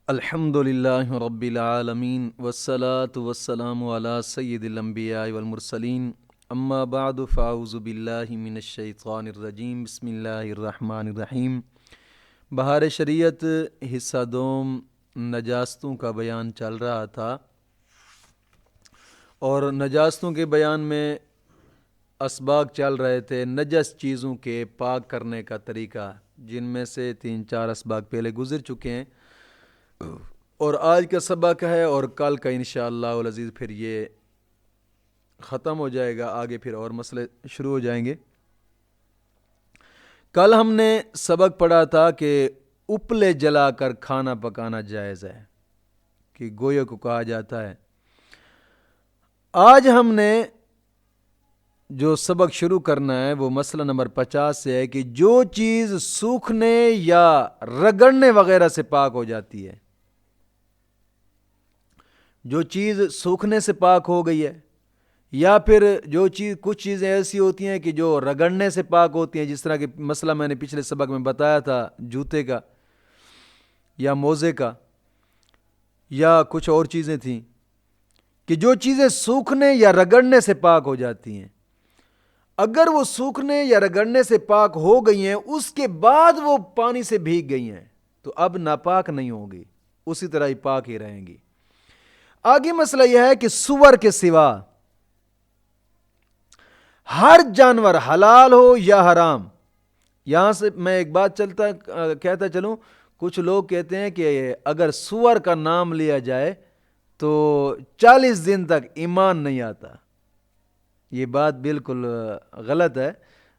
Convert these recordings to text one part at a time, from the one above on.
الحمدللہ رب العالمین والصلاة والسلام علی سید الانبیاء والمرسلین اما بعد فاعوذ باللہ من الشیطان الرجیم بسم اللہ الرحمن الرحیم۔ بہار شریعت حصہ دوم نجاستوں کا بیان چل رہا تھا، اور نجاستوں کے بیان میں اسباق چل رہے تھے نجس چیزوں کے پاک کرنے کا طریقہ، جن میں سے 3-4 اسباق پہلے گزر چکے ہیں، اور آج کا سبق ہے اور کل کا انشاءاللہ العزیز پھر یہ ختم ہو جائے گا، آگے پھر اور مسئلے شروع ہو جائیں گے۔ کل ہم نے سبق پڑھا تھا کہ اپلے جلا کر کھانا پکانا جائز ہے، کہ گویا کو کہا جاتا ہے۔ آج ہم نے جو سبق شروع کرنا ہے وہ مسئلہ نمبر 50 سے ہے کہ جو چیز سوکھنے یا رگڑنے وغیرہ سے پاک ہو جاتی ہے، جو چیز سوکھنے سے پاک ہو گئی ہے، یا پھر جو چیز کچھ چیزیں ایسی ہوتی ہیں کہ جو رگڑنے سے پاک ہوتی ہیں، جس طرح کہ مسئلہ میں نے پچھلے سبق میں بتایا تھا جوتے کا یا موزے کا، یا کچھ اور چیزیں تھیں کہ جو چیزیں سوکھنے یا رگڑنے سے پاک ہو جاتی ہیں، اگر وہ سوکھنے یا رگڑنے سے پاک ہو گئی ہیں اس کے بعد وہ پانی سے بھیگ گئی ہیں تو اب ناپاک نہیں ہوگی، اسی طرح ہی پاک ہی رہیں گی۔ آگے مسئلہ یہ ہے کہ سور کے سوا ہر جانور حلال ہو یا حرام۔ یہاں سے میں ایک بات کہتا چلوں، کچھ لوگ کہتے ہیں کہ اگر سور کا نام لیا جائے تو 40 دن تک ایمان نہیں آتا۔ یہ بات بالکل غلط ہے،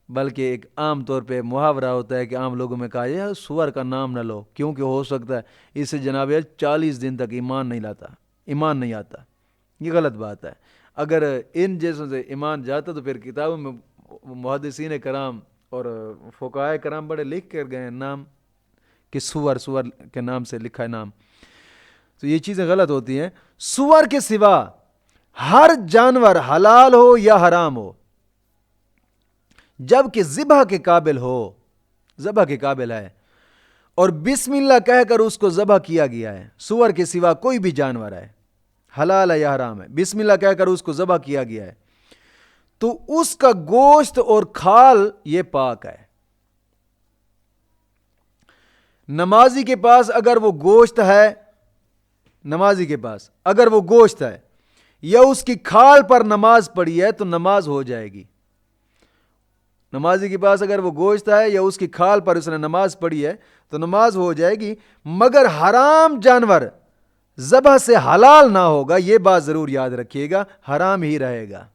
بلکہ ایک عام طور پہ محاورہ ہوتا ہے کہ عام لوگوں میں کہا جائے سور کا نام نہ لو، کیونکہ ہو سکتا ہے اس سے جناب 40 دن تک ایمان نہیں آتا۔ یہ غلط بات ہے۔ اگر ان جیسوں سے ایمان جاتا تو پھر کتابوں میں محدثین کرام اور فقہاء کرام بڑے لکھ کر گئے ہیں نام کہ سور کے نام سے لکھا ہے نام، تو یہ چیزیں غلط ہوتی ہیں۔ سور کے سوا ہر جانور حلال ہو یا حرام ہو، جب کہ ذبح کے قابل ہے اور بسم اللہ کہہ کر اس کو ذبح کیا گیا ہے، سور کے سوا کوئی بھی جانور ہے، حلال ہے یا حرام ہے، بسم اللہ کہہ کر اس کو ذبح کیا گیا ہے، تو اس کا گوشت اور کھال یہ پاک ہے۔ نمازی کے پاس اگر وہ گوشت ہے یا اس کی کھال پر نماز پڑھی ہے تو نماز ہو جائے گی۔ نمازی کے پاس اگر وہ گوشت ہے یا اس کی کھال پر اس نے نماز پڑھی ہے تو نماز ہو جائے گی، مگر حرام جانور ذبح سے حلال نہ ہوگا، یہ بات ضرور یاد رکھیے گا، حرام ہی رہے گا۔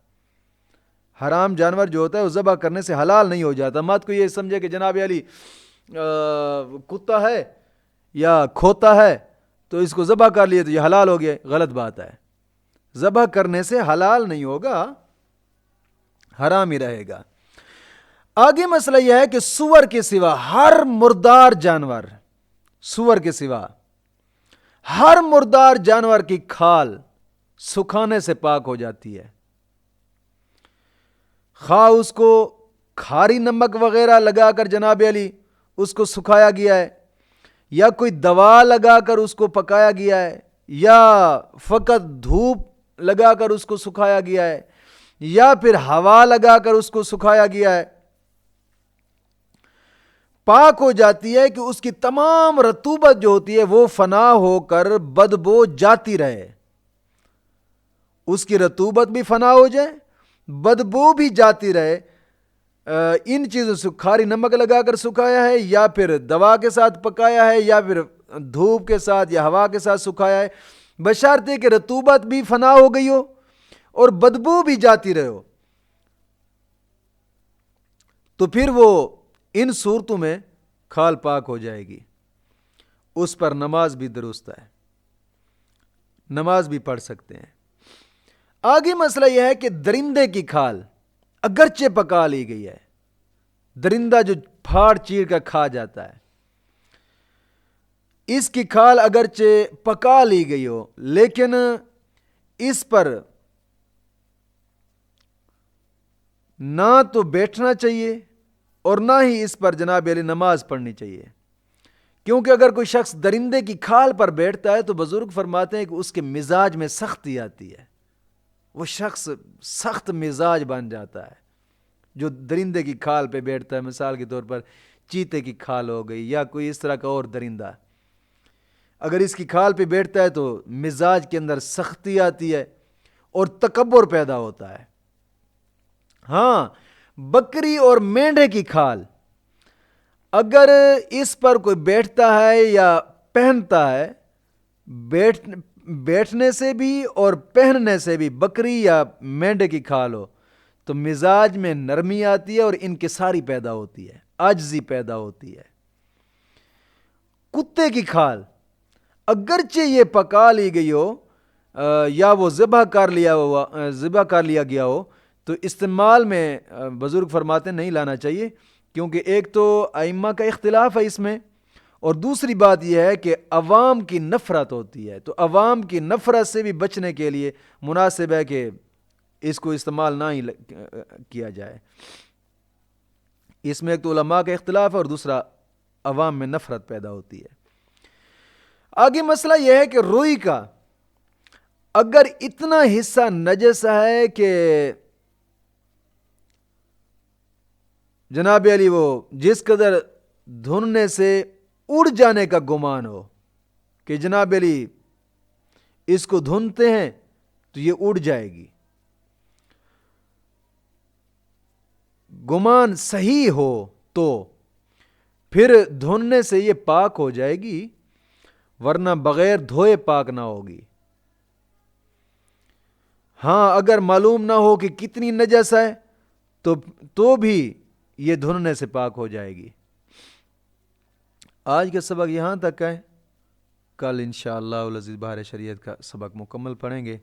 حرام جانور جو ہوتا ہے وہ ذبح کرنے سے حلال نہیں ہو جاتا۔ مت کو یہ سمجھے کہ جناب علی کتا ہے یا کھوتا ہے تو اس کو ذبح کر لیے تو یہ حلال ہو گیا، غلط بات ہے۔ ذبح کرنے سے حلال نہیں ہوگا، حرام ہی رہے گا۔ آگے مسئلہ یہ ہے کہ سور کے سوا ہر مردار جانور کی کھال سکھانے سے پاک ہو جاتی ہے، خواہ اس کو کھاری نمک وغیرہ لگا کر جناب علی اس کو سکھایا گیا ہے، یا کوئی دوا لگا کر اس کو پکایا گیا ہے، یا فقط دھوپ لگا کر اس کو سکھایا گیا ہے، یا پھر ہوا لگا کر اس کو سکھایا گیا ہے، پاک ہو جاتی ہے کہ اس کی تمام رطوبت جو ہوتی ہے وہ فنا ہو کر بدبو جاتی رہے، اس کی رطوبت بھی فنا ہو جائے، بدبو بھی جاتی رہے۔ ان چیزوں سے کھاری نمک لگا کر سکھایا ہے، یا پھر دوا کے ساتھ پکایا ہے، یا پھر دھوپ کے ساتھ یا ہوا کے ساتھ سکھایا ہے، بشرطے کہ رطوبت بھی فنا ہو گئی ہو اور بدبو بھی جاتی رہے ہو، تو پھر وہ ان صورتوں میں کھال پاک ہو جائے گی، اس پر نماز بھی درست ہے، نماز بھی پڑھ سکتے ہیں۔ آگے مسئلہ یہ ہے کہ درندے کی کھال اگرچہ پکا لی گئی ہے، درندہ جو پھاڑ چیر کر کھا جاتا ہے، اس کی کھال اگرچہ پکا لی گئی ہو لیکن اس پر نہ تو بیٹھنا چاہیے اور نہ ہی اس پر جناب علی نماز پڑھنی چاہیے، کیونکہ اگر کوئی شخص درندے کی کھال پر بیٹھتا ہے تو بزرگ فرماتے ہیں کہ اس کے مزاج میں سختی آتی ہے، وہ شخص سخت مزاج بن جاتا ہے جو درندے کی کھال پہ بیٹھتا ہے. مثال کے طور پر چیتے کی کھال ہو گئی یا کوئی اس طرح کا اور درندہ، اگر اس کی کھال پہ بیٹھتا ہے تو مزاج کے اندر سختی آتی ہے اور تکبر پیدا ہوتا ہے. ہاں، بکری اور مینڈھے کی کھال اگر اس پر کوئی بیٹھتا ہے یا پہنتا ہے، بیٹھنے سے بھی اور پہننے سے بھی بکری یا مینڈھے کی کھال ہو تو مزاج میں نرمی آتی ہے اور انکساری پیدا ہوتی ہے، عاجزی پیدا ہوتی ہے. کتے کی کھال اگرچہ یہ پکا لی گئی ہو یا وہ ذبح کر لیا گیا ہو تو استعمال میں بزرگ فرماتے نہیں لانا چاہیے، کیونکہ ایک تو ائمہ کا اختلاف ہے اس میں، اور دوسری بات یہ ہے کہ عوام کی نفرت ہوتی ہے، تو عوام کی نفرت سے بھی بچنے کے لیے مناسب ہے کہ اس کو استعمال نہ ہی کیا جائے. اس میں ایک تو علماء کا اختلاف ہے اور دوسرا عوام میں نفرت پیدا ہوتی ہے. آگے مسئلہ یہ ہے کہ روئی کا اگر اتنا حصہ نجس ہے کہ جناب علی وہ جس قدر دھونے سے اڑ جانے کا گمان ہو کہ جناب علی اس کو دھنتے ہیں تو یہ اڑ جائے گی، گمان صحیح ہو تو پھر دھونے سے یہ پاک ہو جائے گی، ورنہ بغیر دھوئے پاک نہ ہوگی. ہاں، اگر معلوم نہ ہو کہ کتنی نجس ہے تو بھی یہ دھونے سے پاک ہو جائے گی. آج کا سبق یہاں تک ہے، کل انشاءاللہ العزیز بحر شریعت کا سبق مکمل پڑھیں گے.